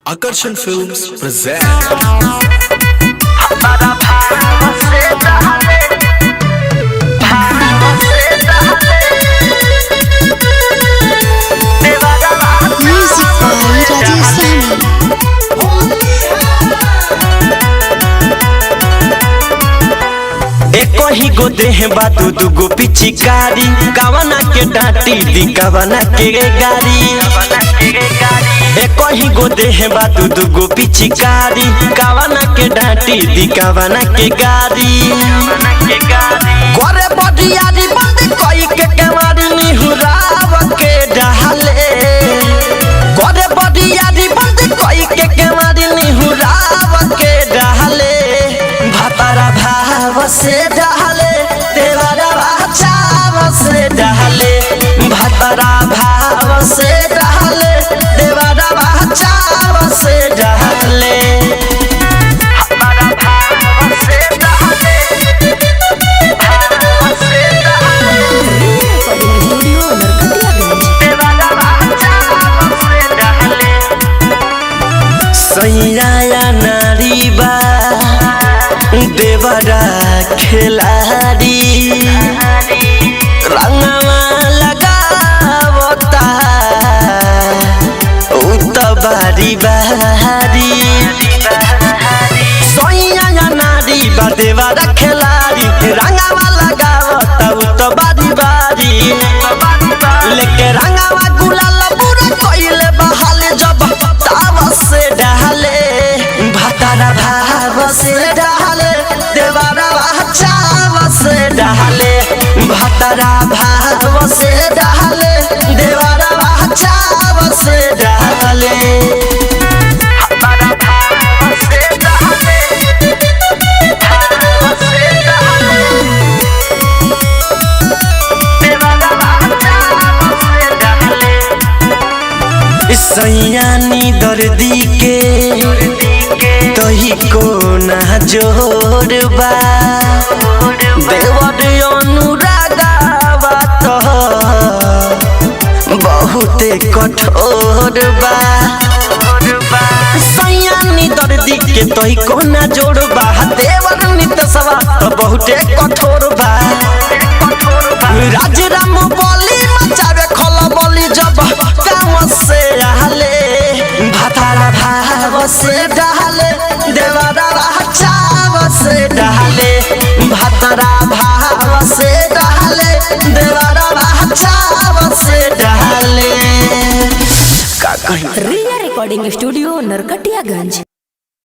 Akarshan Films present Music by Rajesh Sani. एको ही गो देह बा दू गो पिचिकारी कवना के डांटी दी कवना के गाड़ी एको ही गो देह बा दू गो पिचिकारी कवना के डांटी दी कवना के गाड़ी करे बडियारी बंद कोई के कमारी निहुराव के डाले करे बडियारी बंद कोई के कमारी निहुराव के डाले भातारा भाव से डाले देवरा चाव से डाले भातारा भाव से डाले देवरा चाव से डाले भातारा भाव से डाले भाव से डाले सैया नारी बा देवरा खिलाड़ी रंगवा लगावता बारी बारी सोइया नारी बा देवरा खिलाड़ी रंगवा लगावता बारी बारी लेके रंगवा गुलाल पूरा कोइले बहाल जब ताव से डाले भातारा भाव से डाले देवरा चाव से डाले भातारा भाव से डाले देवरा चाव से डाले भातारा भाव से डाले भाव से डाले देवरा चाव से डाले सैयानी दर्दी के तही को ना जोड़बा देवर अनुरागावा तो बहुते कठोर बा सैयानी दर्दी के तही को ना जोड़बा देवर नितसवा तो बहुते कठोर बा राज राम बोली मचावे खला बोली जब काम से आले भातारा भाव से डाले देवरा चाव से डाले भातारा भाव से डाले देवरा चाव से डाले का कहीं रिया रिकॉर्डिंग स्टूडियो नरकटियागंज।